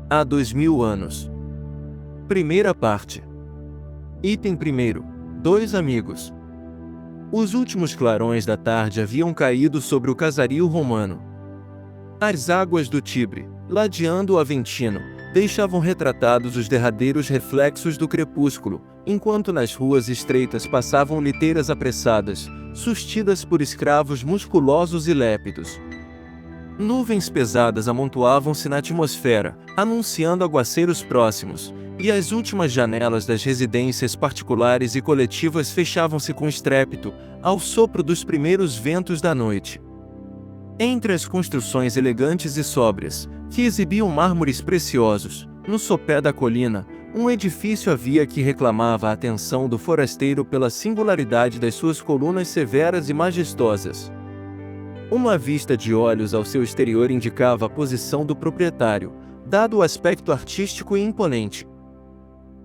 há 2000 anos. Primeira parte. Item 1. 2 amigos. Os últimos clarões da tarde haviam caído sobre o casario romano. As águas do Tibre, ladeando o Aventino, deixavam retratados os derradeiros reflexos do crepúsculo, enquanto nas ruas estreitas passavam liteiras apressadas, sustidas por escravos musculosos e lépidos. Nuvens pesadas amontoavam-se na atmosfera, anunciando aguaceiros próximos, e as últimas janelas das residências particulares e coletivas fechavam-se com estrépito, ao sopro dos primeiros ventos da noite. Entre as construções elegantes e sóbrias, que exibiam mármores preciosos, no sopé da colina, um edifício havia que reclamava a atenção do forasteiro pela singularidade das suas colunas severas e majestosas. Uma vista de olhos ao seu exterior indicava a posição do proprietário, dado o aspecto artístico e imponente.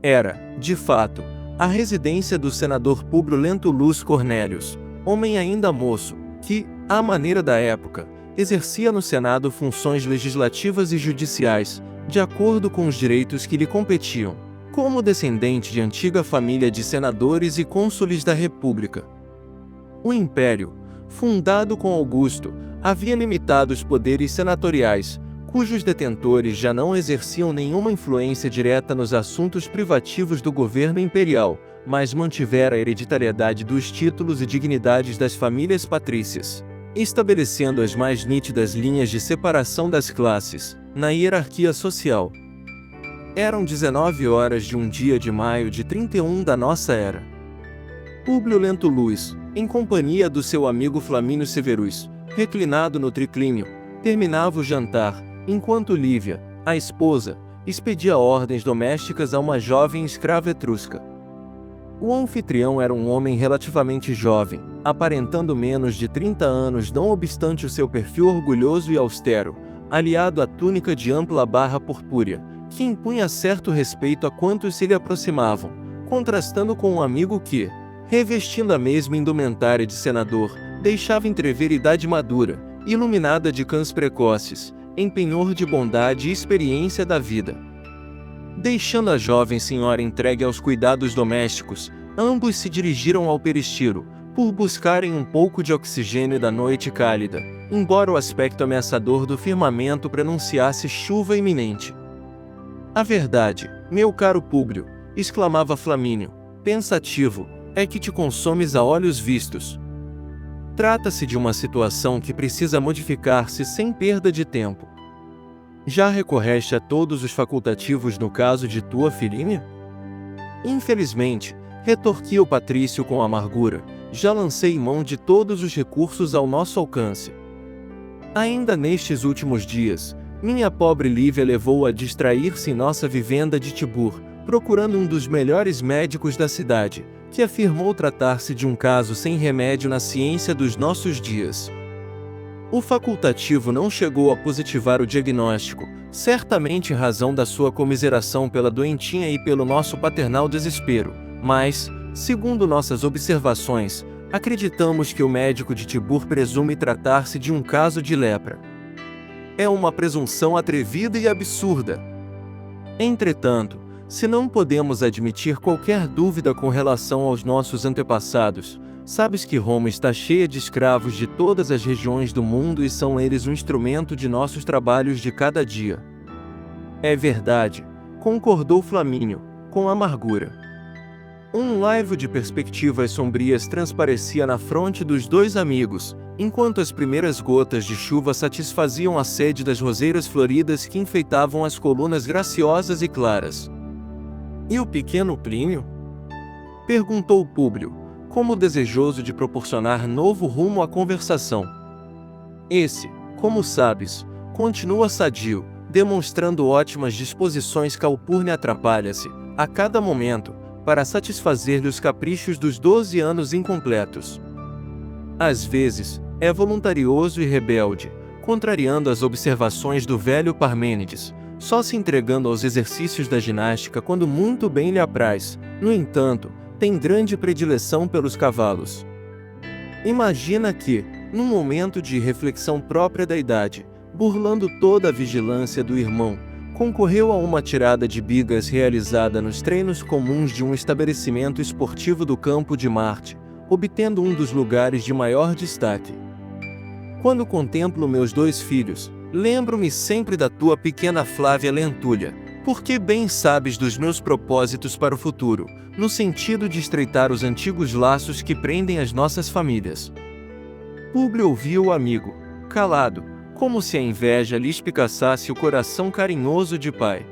Era, de fato, a residência do senador Publio Lentulus Cornelius, homem ainda moço, que, à maneira da época, exercia no Senado funções legislativas e judiciais, de acordo com os direitos que lhe competiam, como descendente de antiga família de senadores e cônsules da República. O Império, fundado com Augusto, havia limitado os poderes senatoriais, cujos detentores já não exerciam nenhuma influência direta nos assuntos privativos do governo imperial, mas mantivera a hereditariedade dos títulos e dignidades das famílias patrícias, estabelecendo as mais nítidas linhas de separação das classes, na hierarquia social. Eram 19 horas de um dia de maio de 31 da nossa era. Publio Lentulus, em companhia do seu amigo Flamínio Severus, reclinado no triclínio, terminava o jantar, enquanto Lívia, a esposa, expedia ordens domésticas a uma jovem escrava etrusca. O anfitrião era um homem relativamente jovem, aparentando menos de 30 anos não obstante o seu perfil orgulhoso e austero, aliado à túnica de ampla barra purpúrea, que impunha certo respeito a quantos se lhe aproximavam, contrastando com um amigo que, revestindo a mesma indumentária de senador, deixava entrever idade madura, iluminada de cães precoces, em penhor de bondade e experiência da vida. Deixando a jovem senhora entregue aos cuidados domésticos, ambos se dirigiram ao peristilo, por buscarem um pouco de oxigênio da noite cálida, embora o aspecto ameaçador do firmamento prenunciasse chuva iminente. "A verdade, meu caro Públio", exclamava Flamínio, pensativo, "é que te consomes a olhos vistos. Trata-se de uma situação que precisa modificar-se sem perda de tempo. Já recorreste a todos os facultativos no caso de tua filhinha?" "Infelizmente", retorquiu o patrício com amargura, "já lancei mão de todos os recursos ao nosso alcance. Ainda nestes últimos dias, minha pobre Lívia levou-a a distrair-se em nossa vivenda de Tibur, procurando um dos melhores médicos da cidade, que afirmou tratar-se de um caso sem remédio na ciência dos nossos dias. O facultativo não chegou a positivar o diagnóstico, certamente em razão da sua comiseração pela doentinha e pelo nosso paternal desespero, mas, segundo nossas observações, acreditamos que o médico de Tibur presume tratar-se de um caso de lepra. É uma presunção atrevida e absurda. Entretanto, se não podemos admitir qualquer dúvida com relação aos nossos antepassados, sabes que Roma está cheia de escravos de todas as regiões do mundo e são eles um instrumento de nossos trabalhos de cada dia." "É verdade", concordou Flamínio, com amargura. Um laivo de perspectivas sombrias transparecia na fronte dos dois amigos, enquanto as primeiras gotas de chuva satisfaziam a sede das roseiras floridas que enfeitavam as colunas graciosas e claras. "E o pequeno Plínio?" perguntou Públio, como desejoso de proporcionar novo rumo à conversação. "Esse, como sabes, continua sadio, demonstrando ótimas disposições. Calpurnia atrapalha-se, a cada momento, para satisfazer-lhe os caprichos dos 12 anos incompletos. Às vezes, é voluntarioso e rebelde, contrariando as observações do velho Parmênides, só se entregando aos exercícios da ginástica quando muito bem lhe apraz. No entanto, tem grande predileção pelos cavalos. Imagina que, num momento de reflexão própria da idade, burlando toda a vigilância do irmão, concorreu a uma tirada de bigas realizada nos treinos comuns de um estabelecimento esportivo do Campo de Marte, obtendo um dos lugares de maior destaque. Quando contemplo meus 2 filhos, lembro-me sempre da tua pequena Flávia Lentulha, porque bem sabes dos meus propósitos para o futuro, no sentido de estreitar os antigos laços que prendem as nossas famílias. Públio ouviu o amigo, calado, como se a inveja lhe espicaçasse o coração carinhoso de pai.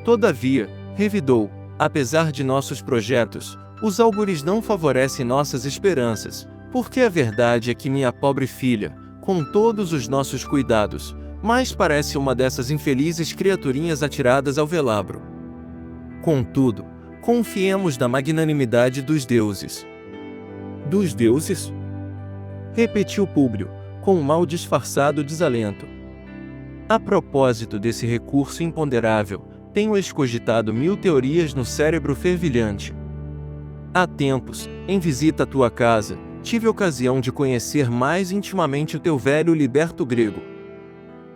Todavia, revidou, apesar de nossos projetos, os augures não favorecem nossas esperanças, porque a verdade é que minha pobre filha, com todos os nossos cuidados, mais parece uma dessas infelizes criaturinhas atiradas ao velabro. Contudo, confiemos na magnanimidade dos deuses. Dos deuses? Repetiu Públio, com um mal disfarçado desalento. A propósito desse recurso imponderável, tenho escogitado 1000 teorias no cérebro fervilhante. Há tempos, em visita à tua casa, tive ocasião de conhecer mais intimamente o teu velho liberto grego.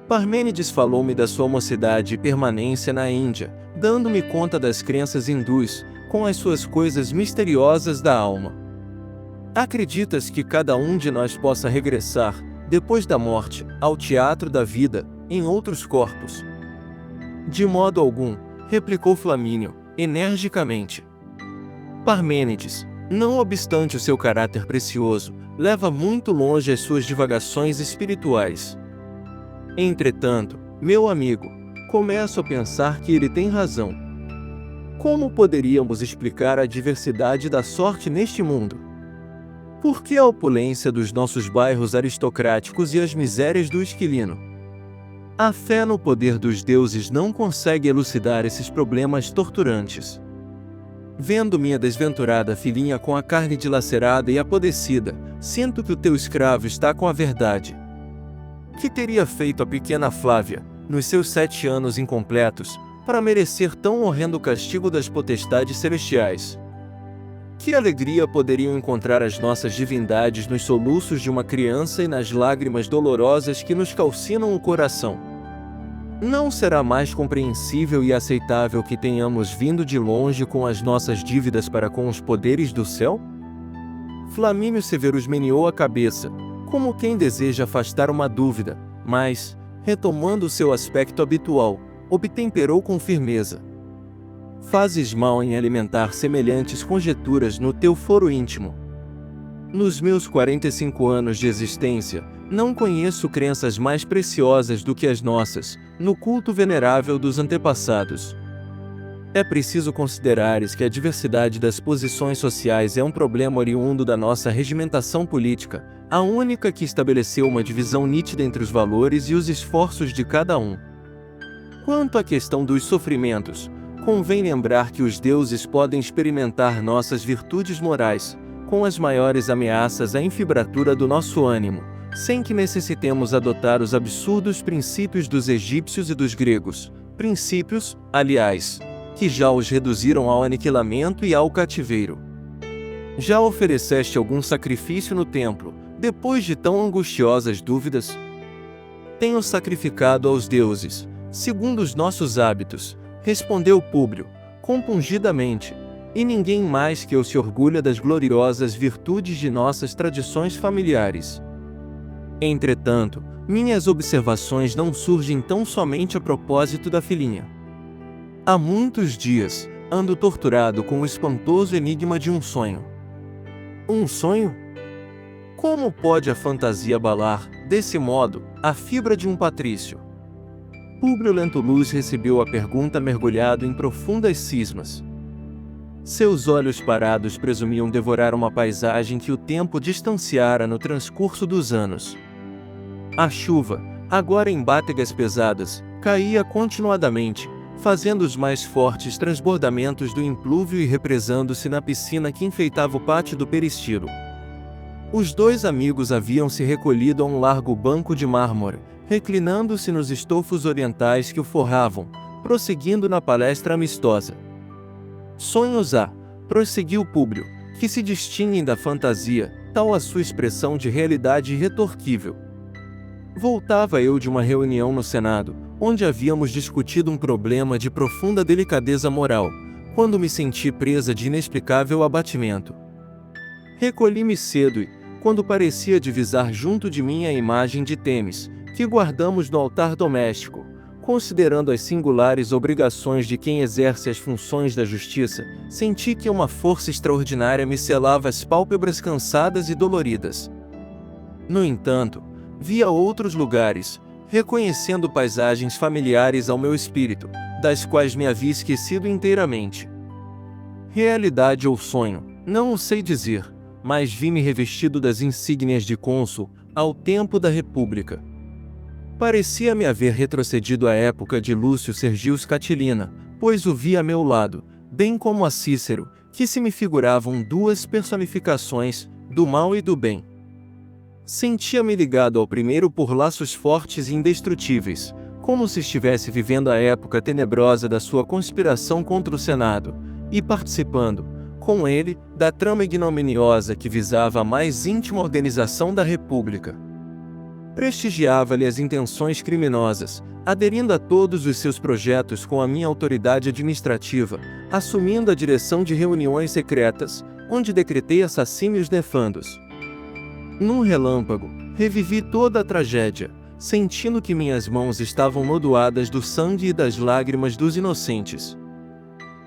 Parmênides falou-me da sua mocidade e permanência na Índia, dando-me conta das crenças hindus, com as suas coisas misteriosas da alma. Acreditas que cada um de nós possa regressar, depois da morte, ao teatro da vida, em outros corpos? De modo algum, replicou Flamínio, energicamente. Parmênides, não obstante o seu caráter precioso, leva muito longe as suas divagações espirituais. Entretanto, meu amigo, começo a pensar que ele tem razão. Como poderíamos explicar a diversidade da sorte neste mundo? Por que a opulência dos nossos bairros aristocráticos e as misérias do esquilino? A fé no poder dos deuses não consegue elucidar esses problemas torturantes. Vendo minha desventurada filhinha com a carne dilacerada e apodrecida, sinto que o teu escravo está com a verdade. Que teria feito a pequena Flávia, nos seus 7 anos incompletos, para merecer tão horrendo castigo das potestades celestiais? Que alegria poderiam encontrar as nossas divindades nos soluços de uma criança e nas lágrimas dolorosas que nos calcinam o coração? Não será mais compreensível e aceitável que tenhamos vindo de longe com as nossas dívidas para com os poderes do céu? Flamínio Severus meneou a cabeça, como quem deseja afastar uma dúvida, mas, retomando seu aspecto habitual, obtemperou com firmeza. Fazes mal em alimentar semelhantes conjecturas no teu foro íntimo. Nos meus 45 anos de existência, não conheço crenças mais preciosas do que as nossas, no culto venerável dos antepassados. É preciso considerares que a diversidade das posições sociais é um problema oriundo da nossa regimentação política, a única que estabeleceu uma divisão nítida entre os valores e os esforços de cada um. Quanto à questão dos sofrimentos, convém lembrar que os deuses podem experimentar nossas virtudes morais, com as maiores ameaças à enfibratura do nosso ânimo, sem que necessitemos adotar os absurdos princípios dos egípcios e dos gregos, princípios, aliás, que já os reduziram ao aniquilamento e ao cativeiro. Já ofereceste algum sacrifício no templo, depois de tão angustiosas dúvidas? Tenho sacrificado aos deuses, segundo os nossos hábitos, respondeu Públio, compungidamente, e ninguém mais que eu se orgulha das gloriosas virtudes de nossas tradições familiares. Entretanto, minhas observações não surgem tão somente a propósito da filhinha. Há muitos dias, ando torturado com o espantoso enigma de um sonho. Um sonho? Como pode a fantasia abalar, desse modo, a fibra de um patrício? Públio Lentulus recebeu a pergunta mergulhado em profundas cismas. Seus olhos parados presumiam devorar uma paisagem que o tempo distanciara no transcurso dos anos. A chuva, agora em bátegas pesadas, caía continuadamente, fazendo os mais fortes transbordamentos do implúvio e represando-se na piscina que enfeitava o pátio do peristilo. Os 2 amigos haviam se recolhido a um largo banco de mármore, reclinando-se nos estofos orientais que o forravam, prosseguindo na palestra amistosa. Sonhos há, prosseguiu Públio, que se distinguem da fantasia, tal a sua expressão de realidade irretorquível. Voltava eu de uma reunião no Senado, onde havíamos discutido um problema de profunda delicadeza moral, quando me senti presa de inexplicável abatimento. Recolhi-me cedo e, quando parecia divisar junto de mim a imagem de Têmis, que guardamos no altar doméstico, considerando as singulares obrigações de quem exerce as funções da justiça, senti que uma força extraordinária me selava as pálpebras cansadas e doloridas. No entanto, via outros lugares, reconhecendo paisagens familiares ao meu espírito, das quais me havia esquecido inteiramente. Realidade ou sonho, não o sei dizer, mas vi-me revestido das insígnias de cônsul, ao tempo da República. Parecia-me haver retrocedido à época de Lúcio Sergius Catilina, pois o vi a meu lado, bem como a Cícero, que se me figuravam duas personificações, do mal e do bem. Sentia-me ligado ao primeiro por laços fortes e indestrutíveis, como se estivesse vivendo a época tenebrosa da sua conspiração contra o Senado, e participando, com ele, da trama ignominiosa que visava a mais íntima organização da República. Prestigiava-lhe as intenções criminosas, aderindo a todos os seus projetos com a minha autoridade administrativa, assumindo a direção de reuniões secretas, onde decretei assassínios nefandos. Num relâmpago, revivi toda a tragédia, sentindo que minhas mãos estavam modoadas do sangue e das lágrimas dos inocentes.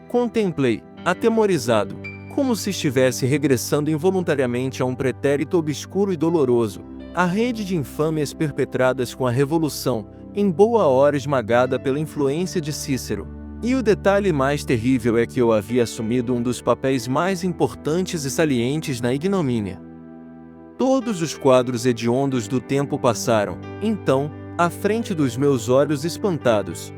Contemplei, atemorizado, como se estivesse regressando involuntariamente a um pretérito obscuro e doloroso, a rede de infâmias perpetradas com a Revolução, em boa hora esmagada pela influência de Cícero. E o detalhe mais terrível é que eu havia assumido um dos papéis mais importantes e salientes na ignomínia. Todos os quadros hediondos do tempo passaram, então, à frente dos meus olhos espantados.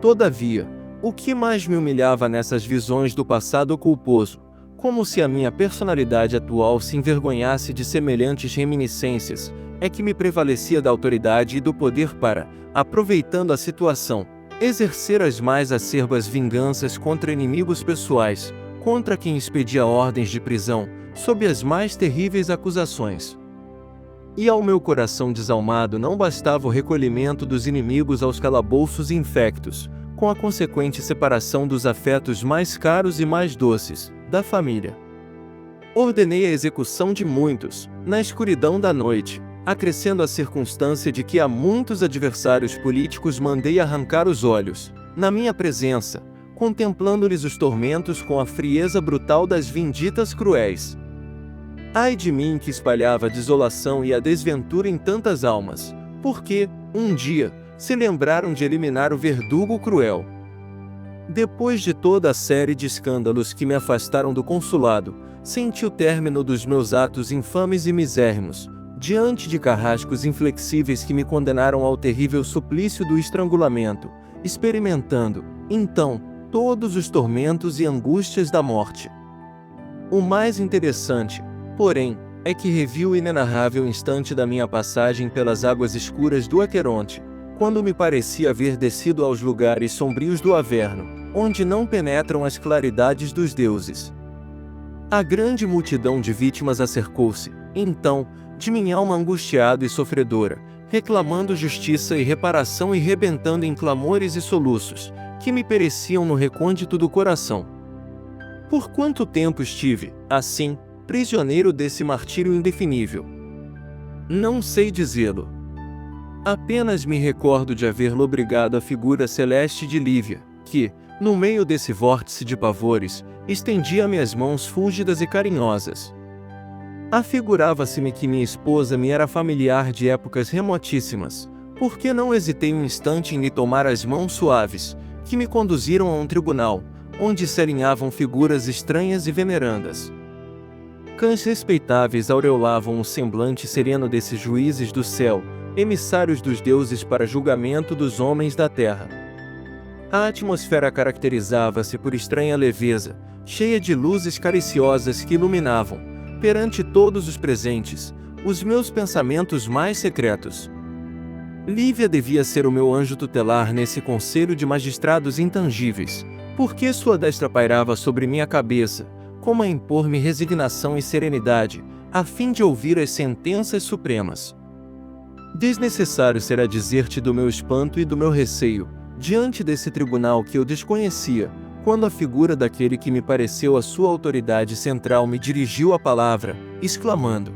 Todavia, o que mais me humilhava nessas visões do passado culposo, como se a minha personalidade atual se envergonhasse de semelhantes reminiscências, é que me prevalecia da autoridade e do poder para, aproveitando a situação, exercer as mais acerbas vinganças contra inimigos pessoais, contra quem expedia ordens de prisão, sob as mais terríveis acusações. E ao meu coração desalmado não bastava o recolhimento dos inimigos aos calabouços infectos, com a consequente separação dos afetos mais caros e mais doces, da família. Ordenei a execução de muitos, na escuridão da noite, acrescendo a circunstância de que a muitos adversários políticos mandei arrancar os olhos, na minha presença, contemplando-lhes os tormentos com a frieza brutal das vinditas cruéis. Ai de mim que espalhava a desolação e a desventura em tantas almas, porque, um dia, se lembraram de eliminar o verdugo cruel. Depois de toda a série de escândalos que me afastaram do consulado, senti o término dos meus atos infames e misérrimos, diante de carrascos inflexíveis que me condenaram ao terrível suplício do estrangulamento, experimentando, então, todos os tormentos e angústias da morte. O mais interessante, porém, é que revi o inenarrável instante da minha passagem pelas águas escuras do Aqueronte, quando me parecia haver descido aos lugares sombrios do Averno, onde não penetram as claridades dos deuses. A grande multidão de vítimas acercou-se, então, de minha alma angustiada e sofredora, reclamando justiça e reparação e rebentando em clamores e soluços, que me pereciam no recôndito do coração. Por quanto tempo estive, assim, prisioneiro desse martírio indefinível? Não sei dizê-lo. Apenas me recordo de haver lobrigado a figura celeste de Lívia, que, no meio desse vórtice de pavores, estendia-me as mãos fúlgidas e carinhosas. Afigurava-se-me que minha esposa me era familiar de épocas remotíssimas, porque não hesitei um instante em lhe tomar as mãos suaves, que me conduziram a um tribunal, onde se alinhavam figuras estranhas e venerandas. Cães respeitáveis aureolavam o semblante sereno desses juízes do céu, emissários dos deuses para julgamento dos homens da terra. A atmosfera caracterizava-se por estranha leveza, cheia de luzes cariciosas que iluminavam, perante todos os presentes, os meus pensamentos mais secretos. Lívia devia ser o meu anjo tutelar nesse conselho de magistrados intangíveis, porque sua destra pairava sobre minha cabeça, como a impor-me resignação e serenidade, a fim de ouvir as sentenças supremas. Desnecessário será dizer-te do meu espanto e do meu receio, diante desse tribunal que eu desconhecia, quando a figura daquele que me pareceu a sua autoridade central me dirigiu a palavra, exclamando: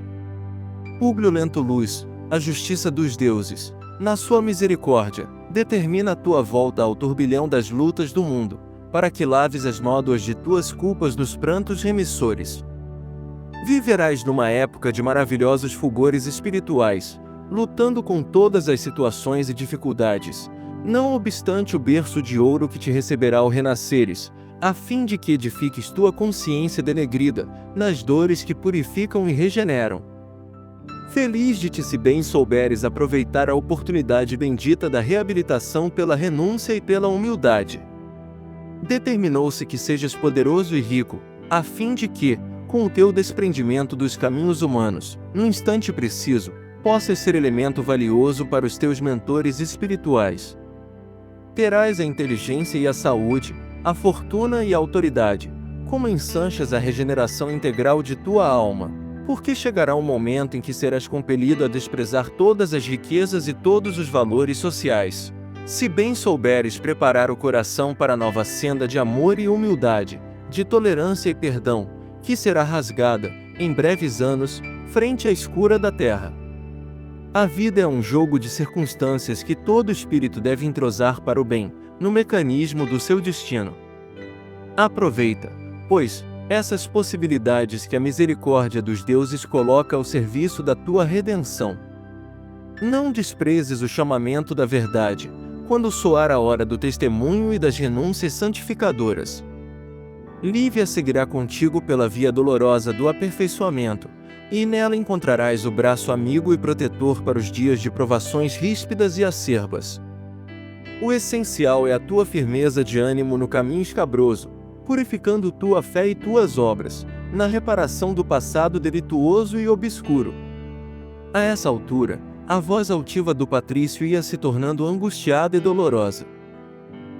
Públio Lentulus, a justiça dos deuses, na sua misericórdia, determina a tua volta ao turbilhão das lutas do mundo, para que laves as nódoas de tuas culpas nos prantos remissores. Viverás numa época de maravilhosos fulgores espirituais, lutando com todas as situações e dificuldades, não obstante o berço de ouro que te receberá ao renasceres, a fim de que edifiques tua consciência denegrida, nas dores que purificam e regeneram. Feliz de ti se bem souberes aproveitar a oportunidade bendita da reabilitação pela renúncia e pela humildade. Determinou-se que sejas poderoso e rico, a fim de que, com o teu desprendimento dos caminhos humanos, no instante preciso, possas ser elemento valioso para os teus mentores espirituais. Terás a inteligência e a saúde, a fortuna e a autoridade, como ensanchas a regeneração integral de tua alma, porque chegará um momento em que serás compelido a desprezar todas as riquezas e todos os valores sociais. Se bem souberes preparar o coração para a nova senda de amor e humildade, de tolerância e perdão, que será rasgada, em breves anos, frente à escura da terra. A vida é um jogo de circunstâncias que todo espírito deve entrosar para o bem, no mecanismo do seu destino. Aproveita, pois, essas possibilidades que a misericórdia dos deuses coloca ao serviço da tua redenção. Não desprezes o chamamento da verdade, quando soar a hora do testemunho e das renúncias santificadoras. Lívia seguirá contigo pela via dolorosa do aperfeiçoamento, e nela encontrarás o braço amigo e protetor para os dias de provações ríspidas e acerbas. O essencial é a tua firmeza de ânimo no caminho escabroso, purificando tua fé e tuas obras, na reparação do passado delituoso e obscuro. A essa altura, a voz altiva do patrício ia se tornando angustiada e dolorosa.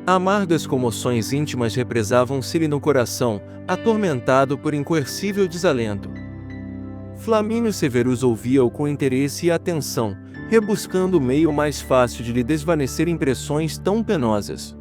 Amargas comoções íntimas represavam-se-lhe no coração, atormentado por incoercível desalento. Flamínio Severus ouvia-o com interesse e atenção, rebuscando o meio mais fácil de lhe desvanecer impressões tão penosas.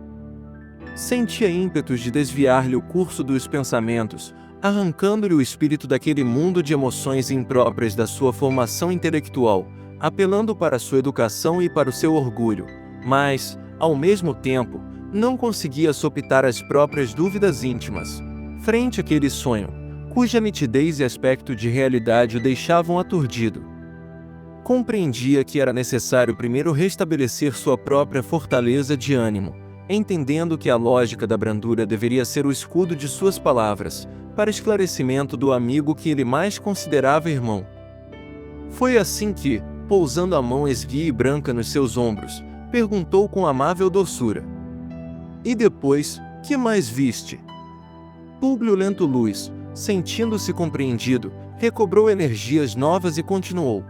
Sentia ímpetos de desviar-lhe o curso dos pensamentos, arrancando-lhe o espírito daquele mundo de emoções impróprias da sua formação intelectual, apelando para sua educação e para o seu orgulho, mas, ao mesmo tempo, não conseguia sopitar as próprias dúvidas íntimas, frente àquele sonho, cuja nitidez e aspecto de realidade o deixavam aturdido. Compreendia que era necessário primeiro restabelecer sua própria fortaleza de ânimo, entendendo que a lógica da brandura deveria ser o escudo de suas palavras, para esclarecimento do amigo que ele mais considerava irmão. Foi assim que, pousando a mão esguia e branca nos seus ombros, perguntou com amável doçura: E depois, que mais viste? Públio Lentulus, sentindo-se compreendido, recobrou energias novas e continuou: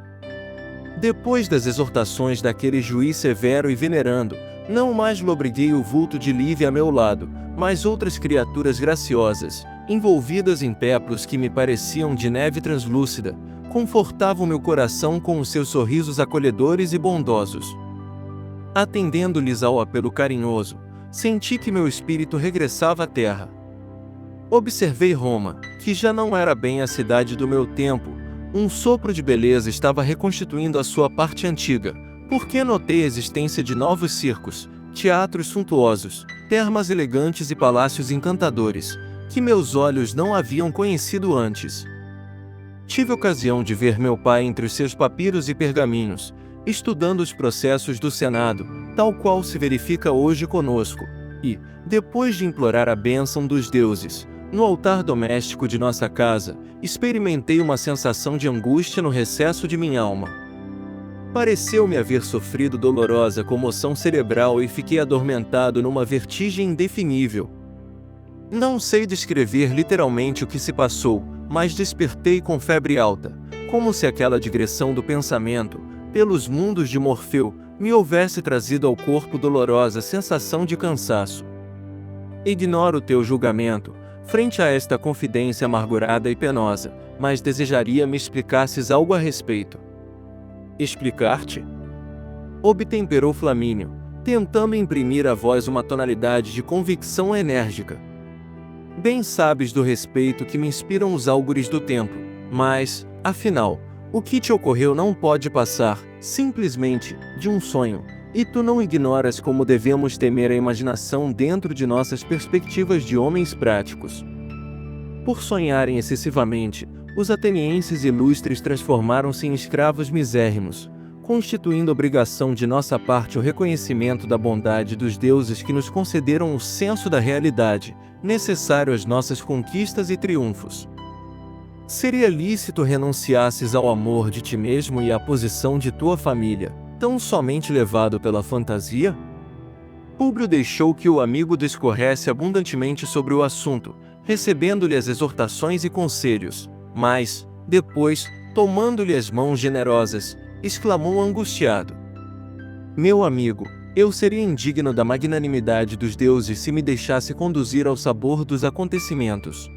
Depois das exortações daquele juiz severo e venerando, não mais lobriguei o vulto de Lívia a meu lado, mas outras criaturas graciosas, envolvidas em péplos que me pareciam de neve translúcida, confortavam meu coração com os seus sorrisos acolhedores e bondosos. Atendendo-lhes ao apelo carinhoso, senti que meu espírito regressava à terra. Observei Roma, que já não era bem a cidade do meu tempo. Um sopro de beleza estava reconstituindo a sua parte antiga, porque notei a existência de novos circos, teatros suntuosos, termas elegantes e palácios encantadores, que meus olhos não haviam conhecido antes. Tive ocasião de ver meu pai entre os seus papiros e pergaminhos, estudando os processos do Senado, tal qual se verifica hoje conosco, e, depois de implorar a bênção dos deuses, no altar doméstico de nossa casa, experimentei uma sensação de angústia no recesso de minha alma. Pareceu-me haver sofrido dolorosa comoção cerebral e fiquei adormentado numa vertigem indefinível. Não sei descrever literalmente o que se passou, mas despertei com febre alta, como se aquela digressão do pensamento, pelos mundos de Morfeu, me houvesse trazido ao corpo dolorosa sensação de cansaço. Ignoro o teu julgamento, frente a esta confidência amargurada e penosa, mas desejaria me explicasses algo a respeito. Explicar-te? obtemperou Flamínio, tentando imprimir à voz uma tonalidade de convicção enérgica. Bem sabes do respeito que me inspiram os álgures do tempo, mas, afinal, o que te ocorreu não pode passar, simplesmente, de um sonho, e tu não ignoras como devemos temer a imaginação dentro de nossas perspectivas de homens práticos. Por sonharem excessivamente, os atenienses ilustres transformaram-se em escravos misérrimos, constituindo obrigação de nossa parte o reconhecimento da bondade dos deuses que nos concederam o senso da realidade, necessário às nossas conquistas e triunfos. Seria lícito renunciasses ao amor de ti mesmo e à posição de tua família, tão somente levado pela fantasia? Públio deixou que o amigo discorresse abundantemente sobre o assunto, recebendo-lhe as exortações e conselhos, mas, depois, tomando-lhe as mãos generosas, exclamou angustiado: meu amigo, eu seria indigno da magnanimidade dos deuses se me deixasse conduzir ao sabor dos acontecimentos.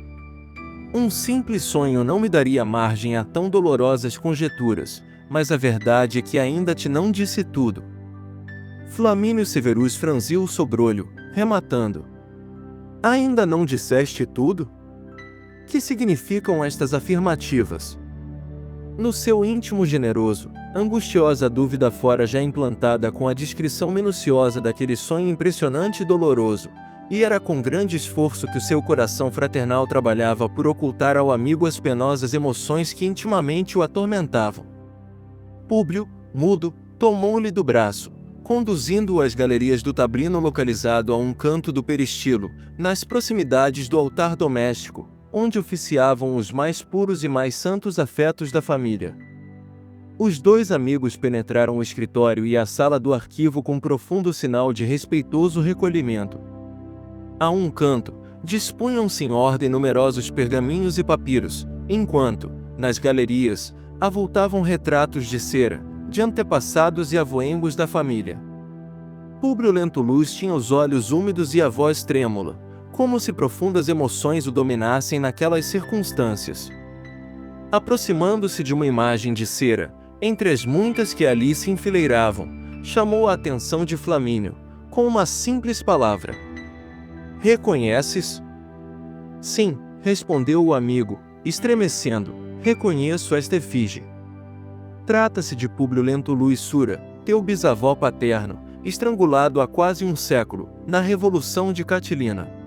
Um simples sonho não me daria margem a tão dolorosas conjecturas, mas a verdade é que ainda te não disse tudo. Flamínio Severus franziu o sobrolho, rematando: ainda não disseste tudo? Que significam estas afirmativas? No seu íntimo generoso, angustiosa dúvida fora já implantada com a descrição minuciosa daquele sonho impressionante e doloroso, e era com grande esforço que o seu coração fraternal trabalhava por ocultar ao amigo as penosas emoções que intimamente o atormentavam. Públio, mudo, tomou-lhe do braço, conduzindo-o às galerias do tablino localizado a um canto do peristilo, nas proximidades do altar doméstico, onde oficiavam os mais puros e mais santos afetos da família. Os dois amigos penetraram o escritório e a sala do arquivo com profundo sinal de respeitoso recolhimento. A um canto, dispunham-se em ordem numerosos pergaminhos e papiros, enquanto, nas galerias, avultavam retratos de cera, de antepassados e avoengos da família. Públio Lentulus tinha os olhos úmidos e a voz trêmula, como se profundas emoções o dominassem naquelas circunstâncias. Aproximando-se de uma imagem de cera, entre as muitas que ali se enfileiravam, chamou a atenção de Flamínio, com uma simples palavra: reconheces? Sim, respondeu o amigo, estremecendo, reconheço esta efígie. Trata-se de Públio Lentulus Sura, teu bisavó paterno, estrangulado há quase um século, na Revolução de Catilina.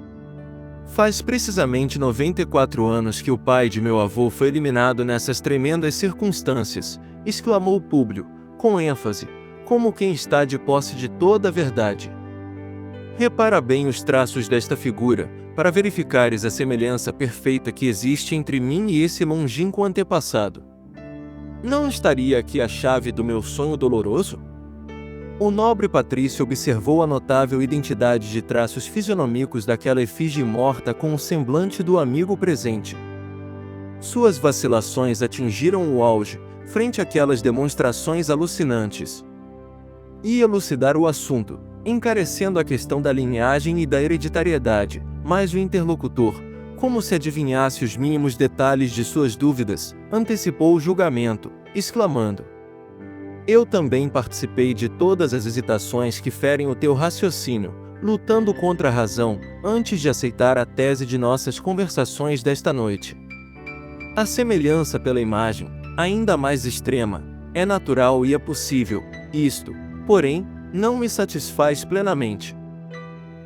Faz precisamente 94 anos que o pai de meu avô foi eliminado nessas tremendas circunstâncias, exclamou Públio, com ênfase, como quem está de posse de toda a verdade. Repara bem os traços desta figura, para verificares a semelhança perfeita que existe entre mim e esse longínquo antepassado. Não estaria aqui a chave do meu sonho doloroso? O nobre patrício observou a notável identidade de traços fisionômicos daquela efígie morta com o semblante do amigo presente. Suas vacilações atingiram o auge, frente àquelas demonstrações alucinantes. Ia elucidar o assunto, encarecendo a questão da linhagem e da hereditariedade, mas o interlocutor, como se adivinhasse os mínimos detalhes de suas dúvidas, antecipou o julgamento, exclamando: eu também participei de todas as hesitações que ferem o teu raciocínio, lutando contra a razão, antes de aceitar a tese de nossas conversações desta noite. A semelhança pela imagem, ainda mais extrema, é natural e é possível, isto, porém, não me satisfaz plenamente.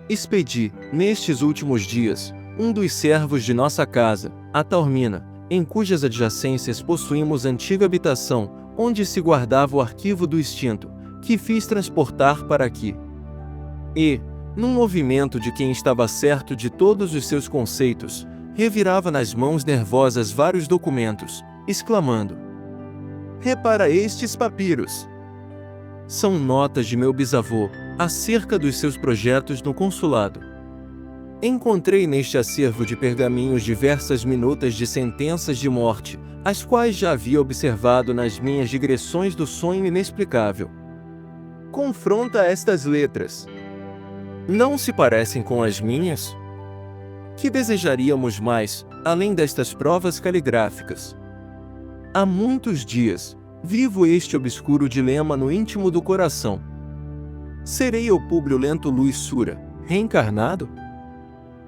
Expedi, nestes últimos dias, um dos servos de nossa casa, a Taormina, em cujas adjacências possuímos antiga habitação, onde se guardava o arquivo do extinto, que fiz transportar para aqui. E, num movimento de quem estava certo de todos os seus conceitos, revirava nas mãos nervosas vários documentos, exclamando: repara estes papiros! São notas de meu bisavô, acerca dos seus projetos no consulado. Encontrei neste acervo de pergaminhos diversas minutas de sentenças de morte, as quais já havia observado nas minhas digressões do sonho inexplicável. Confronta estas letras. Não se parecem com as minhas? Que desejaríamos mais, além destas provas caligráficas? Há muitos dias, Vivo este obscuro dilema no íntimo do coração. Serei eu Públio Lentulus Sura, reencarnado?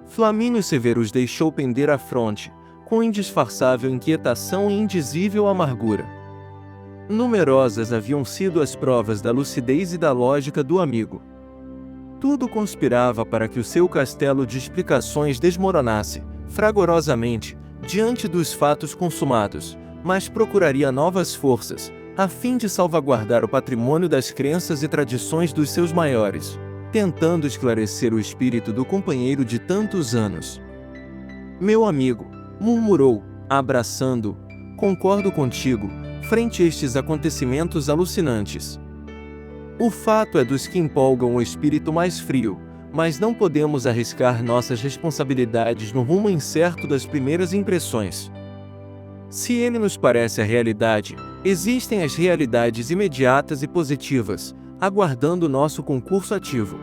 Flamínio Severus deixou pender a fronte, com indisfarçável inquietação e indizível amargura. Numerosas haviam sido as provas da lucidez e da lógica do amigo. Tudo conspirava para que o seu castelo de explicações desmoronasse, fragorosamente, diante dos fatos consumados, mas procuraria novas forças, a fim de salvaguardar o patrimônio das crenças e tradições dos seus maiores, tentando esclarecer o espírito do companheiro de tantos anos. Meu amigo, murmurou, abraçando-o, concordo contigo, frente a estes acontecimentos alucinantes. O fato é dos que empolgam o espírito mais frio, mas não podemos arriscar nossas responsabilidades no rumo incerto das primeiras impressões. Se ele nos parece a realidade, existem as realidades imediatas e positivas, aguardando nosso concurso ativo.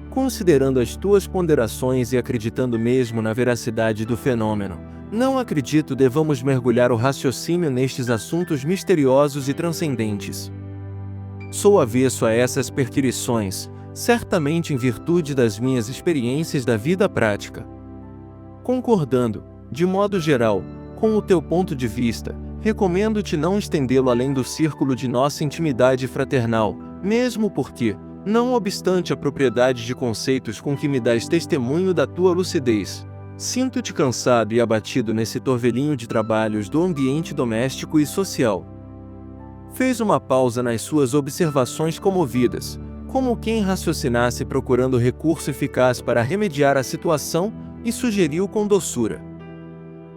Considerando as tuas ponderações e acreditando mesmo na veracidade do fenômeno, não acredito devamos mergulhar o raciocínio nestes assuntos misteriosos e transcendentes. Sou avesso a essas perquirições, certamente em virtude das minhas experiências da vida prática. Concordando, de modo geral, com o teu ponto de vista, recomendo-te não estendê-lo além do círculo de nossa intimidade fraternal, mesmo porque, não obstante a propriedade de conceitos com que me dás testemunho da tua lucidez, sinto-te cansado e abatido nesse torvelinho de trabalhos do ambiente doméstico e social. Fez uma pausa nas suas observações comovidas, como quem raciocinasse procurando recurso eficaz para remediar a situação, e sugeriu com doçura: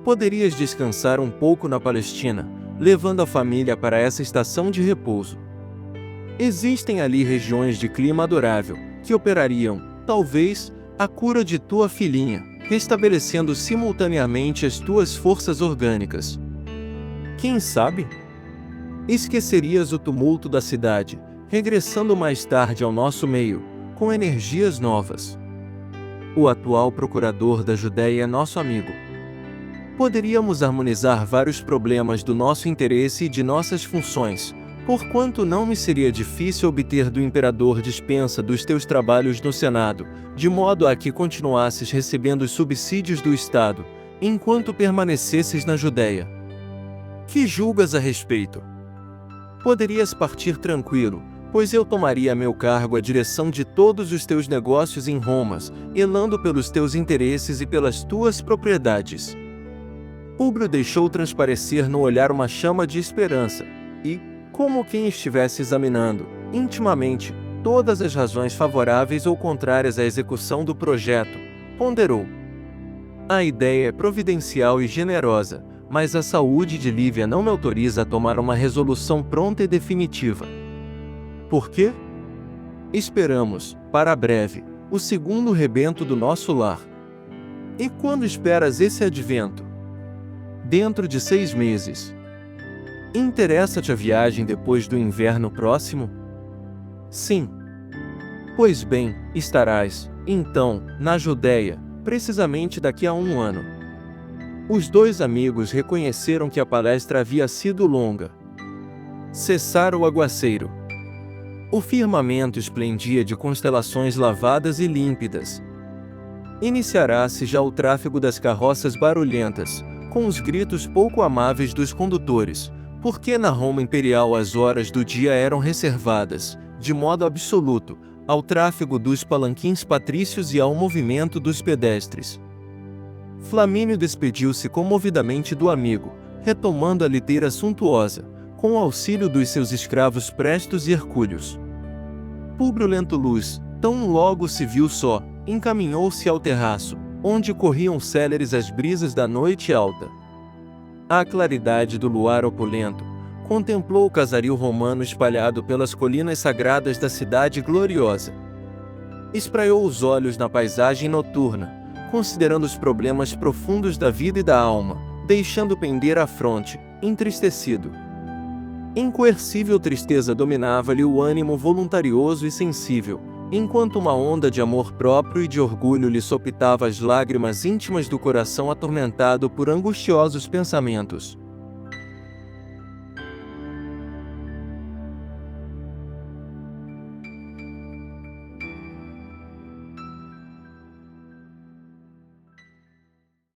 poderias descansar um pouco na Palestina, levando a família para essa estação de repouso. Existem ali regiões de clima adorável, que operariam, talvez, a cura de tua filhinha, restabelecendo simultaneamente as tuas forças orgânicas. Quem sabe? Esquecerias o tumulto da cidade, regressando mais tarde ao nosso meio, com energias novas. O atual procurador da Judéia é nosso amigo. Poderíamos harmonizar vários problemas do nosso interesse e de nossas funções, porquanto não me seria difícil obter do imperador dispensa dos teus trabalhos no Senado, de modo a que continuasses recebendo os subsídios do Estado, enquanto permanecesses na Judéia. Que julgas a respeito? Poderias partir tranquilo, pois eu tomaria a meu cargo a direção de todos os teus negócios em Roma, zelando pelos teus interesses e pelas tuas propriedades. Públio deixou transparecer no olhar uma chama de esperança, e, como quem estivesse examinando, intimamente, todas as razões favoráveis ou contrárias à execução do projeto, ponderou: a ideia é providencial e generosa, mas a saúde de Lívia não me autoriza a tomar uma resolução pronta e definitiva. Por quê? Esperamos, para breve, o segundo rebento do nosso lar. E quando esperas esse advento? Dentro de 6 meses. Interessa-te a viagem depois do inverno próximo? Sim. Pois bem, estarás, então, na Judéia, precisamente daqui a 1 ano. Os dois amigos reconheceram que a palestra havia sido longa. Cessara o aguaceiro. O firmamento esplendia de constelações lavadas e límpidas. Iniciará-se já o tráfego das carroças barulhentas, com os gritos pouco amáveis dos condutores, porque na Roma imperial as horas do dia eram reservadas, de modo absoluto, ao tráfego dos palanquins patrícios e ao movimento dos pedestres. Flamínio despediu-se comovidamente do amigo, retomando a liteira suntuosa, com o auxílio dos seus escravos Prestos e Hercúleos. Públio Lentulus, tão logo se viu só, encaminhou-se ao terraço, onde corriam céleres as brisas da noite alta. À claridade do luar opulento, contemplou o casario romano espalhado pelas colinas sagradas da cidade gloriosa. Espraiou os olhos na paisagem noturna, considerando os problemas profundos da vida e da alma, deixando pender a fronte, entristecido. Incoercível tristeza dominava-lhe o ânimo voluntarioso e sensível, enquanto uma onda de amor próprio e de orgulho lhe sopitava as lágrimas íntimas do coração atormentado por angustiosos pensamentos.